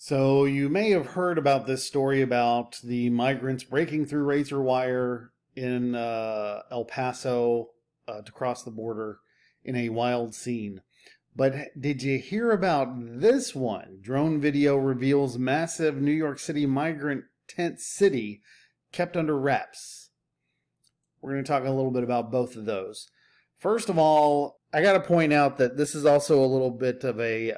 So you may have heard about this story about the migrants breaking through razor wire in El Paso to cross the border in a wild scene. But did you hear about this one? Drone video reveals massive New York City migrant tent city kept under wraps. We're going to talk a little bit about both of those. First of all, I got to point out that this is also a little bit of a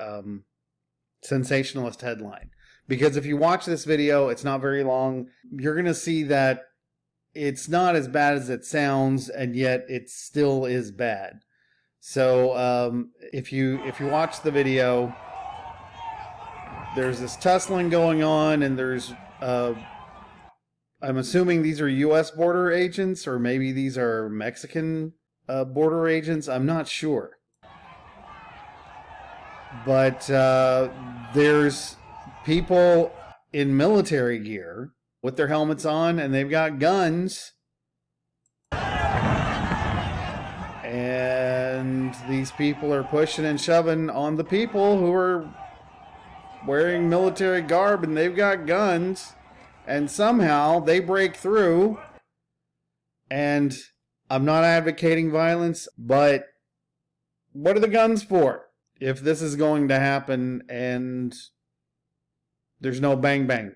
sensationalist headline, because if you watch this video, it's not very long, you're going to see that it's not as bad as it sounds, and yet it still is bad. So if you watch the video, there's this tussling going on, and there's I'm assuming these are U.S. border agents, or maybe these are Mexican border agents. I'm not sure. But there's people in military gear with their helmets on, and they've got guns. And these people are pushing and shoving on the people who are wearing military garb, and they've got guns. And somehow they break through. And I'm not advocating violence, but what are the guns for? If this is going to happen and there's no bang bang.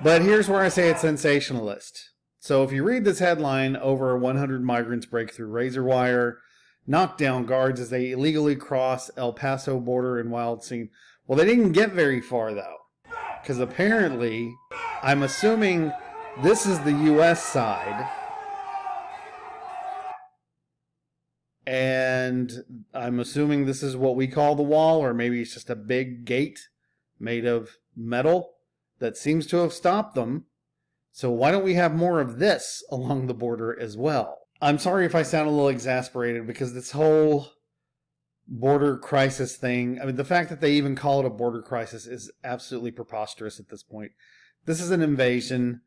But here's where I say it's sensationalist. So if you read this headline, over 100 migrants break through razor wire, knock down guards as they illegally cross El Paso border in wild scene. Well, they didn't get very far though, because apparently, I'm assuming this is the U.S. side. And I'm assuming this is what we call the wall, or maybe it's just a big gate made of metal that seems to have stopped them. So why don't we have more of this along the border as well? I'm sorry if I sound a little exasperated, because this whole border crisis thing, I mean, the fact that they even call it a border crisis is absolutely preposterous at this point. This is an invasion.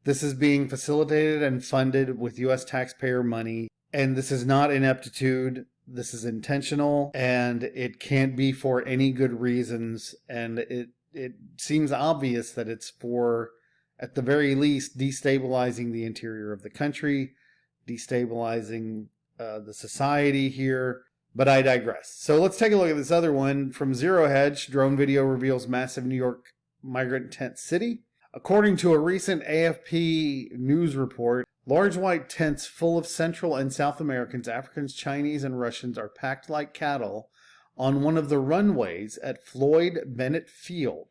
This is being facilitated and funded with U.S. taxpayer money. And this is not ineptitude. This is intentional, and it can't be for any good reasons. And it seems obvious that it's for, at the very least, destabilizing the interior of the country, destabilizing the society here. But I digress. So let's take a look at this other one from Zero Hedge. Drone video reveals massive New York migrant tent city. According to a recent AFP news report, large white tents full of Central and South Americans, Africans, Chinese, and Russians are packed like cattle on one of the runways at Floyd Bennett Field.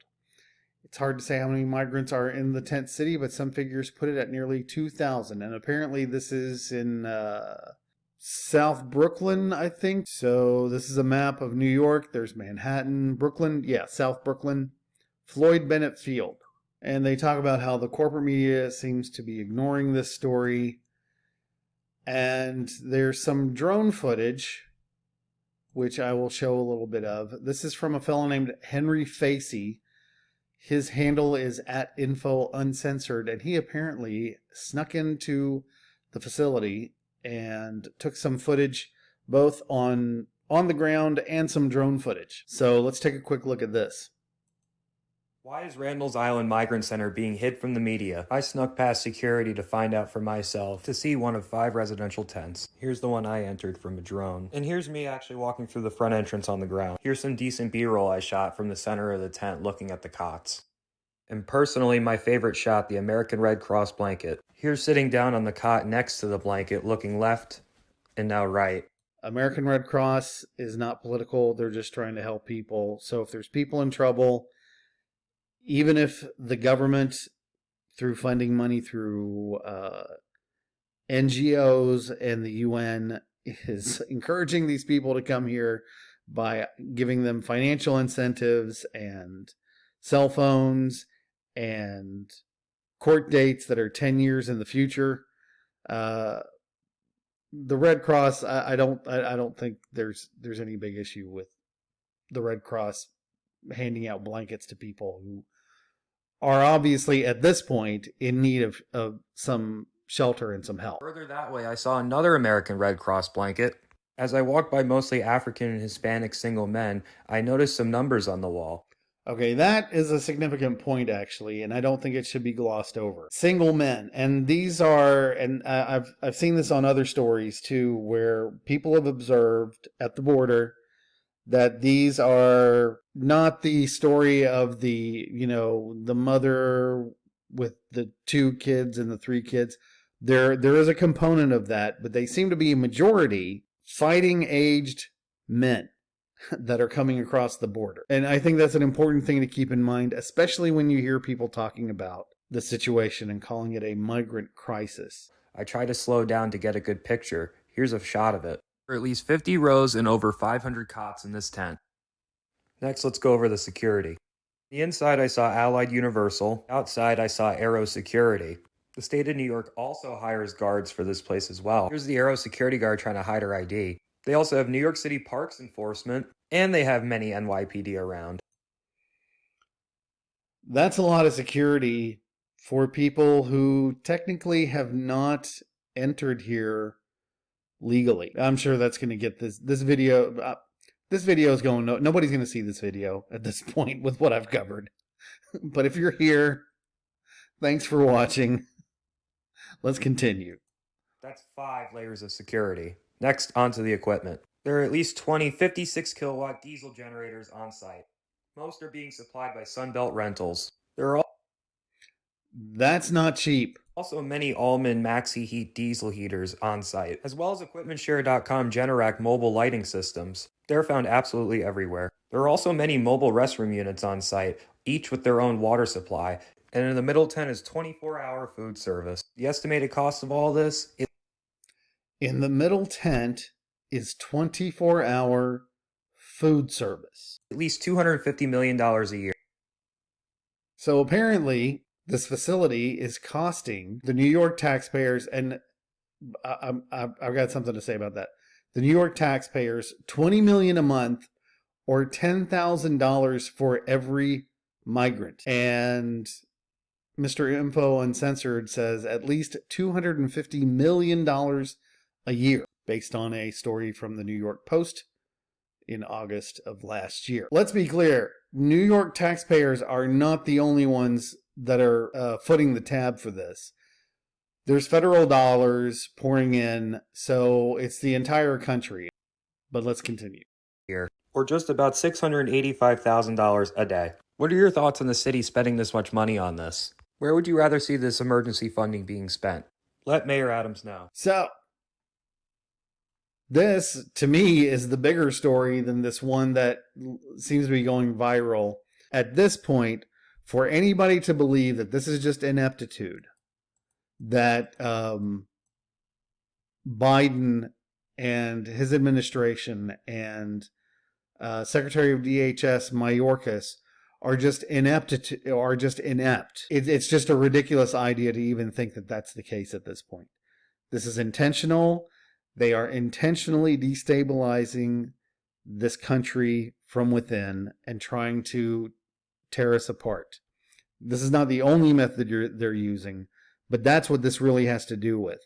It's hard to say how many migrants are in the tent city, but some figures put it at nearly 2,000. And apparently this is in South Brooklyn, I think. So this is a map of New York. There's Manhattan, Brooklyn. Yeah, South Brooklyn. Floyd Bennett Field. And they talk about how the corporate media seems to be ignoring this story. And there's some drone footage, which I will show a little bit of. This is from a fellow named Henry Facey. His handle is @InfoUncensored, and he apparently snuck into the facility and took some footage both on the ground and some drone footage. So let's take a quick look at this. Why is Randall's Island Migrant Center being hid from the media? I snuck past security to find out for myself, to see one of 5 residential tents. Here's the one I entered from a drone. And here's me actually walking through the front entrance on the ground. Here's some decent B-roll I shot from the center of the tent looking at the cots. And personally, my favorite shot, the American Red Cross blanket. Here's sitting down on the cot next to the blanket, looking left and now right. American Red Cross is not political. They're just trying to help people. So if there's people in trouble, even if the government, through funding money through NGOs and the UN, is encouraging these people to come here by giving them financial incentives and cell phones and court dates that are 10 years in the future, the Red Cross, I don't think there's any big issue with the Red Cross handing out blankets to people who are obviously at this point in need of some shelter and some help. Further that way, I saw another American Red Cross blanket. As I walked by mostly African and Hispanic single men, I noticed some numbers on the wall. Okay, that is a significant point, actually, and I don't think it should be glossed over. Single men, and these are, and I've seen this on other stories too, where people have observed at the border that these are not the story of the mother with the 2 kids and the 3 kids. There is a component of that, but they seem to be a majority fighting aged men that are coming across the border. And I think that's an important thing to keep in mind, especially when you hear people talking about the situation and calling it a migrant crisis. I try to slow down to get a good picture. Here's a shot of it. There are at least 50 rows and over 500 cots in this tent. Next, let's go over the security. The inside I saw Allied Universal. Outside I saw Aero Security. The state of New York also hires guards for this place as well. Here's the Aero security guard trying to hide her ID. They also have New York City Parks Enforcement, and they have many NYPD around. That's a lot of security for people who technically have not entered here legally. I'm sure that's going to get this video. This video is going. Nobody's going to see this video at this point with what I've covered. But if you're here, thanks for watching. Let's continue. That's 5 layers of security. Next, onto the equipment. There are at least 20 56 kilowatt diesel generators on site. Most are being supplied by Sunbelt Rentals. There are That's not cheap. also many Allman Maxi Heat diesel heaters on site, as well as EquipmentShare.com Generac mobile lighting systems. They're found absolutely everywhere. There are also many mobile restroom units on site, each with their own water supply, and in the middle tent is 24-hour food service. The estimated cost of all this is In the middle tent is 24-hour food service. at least $250 million a year. So apparently, this facility is costing the New York taxpayers, and I've got something to say about that. The New York taxpayers, $20 million a month, or $10,000 for every migrant. And Mr. Info Uncensored says at least $250 million a year, based on a story from the New York Post in August of last year. Let's be clear, New York taxpayers are not the only ones that are footing the tab for this. There's federal dollars pouring in, so it's the entire country. But let's continue. Or just about $685,000 a day. What are your thoughts on the city spending this much money on this? Where would you rather see this emergency funding being spent? Let Mayor Adams know. So, this, to me, is the bigger story than this one that seems to be going viral. At this point, for anybody to believe that this is just ineptitude, that Biden and his administration and Secretary of DHS Mayorkas are just inept. It's just a ridiculous idea to even think that that's the case at this point. This is intentional. They are intentionally destabilizing this country from within and trying to tear us apart. This is not the only method they're using, but that's what this really has to do with.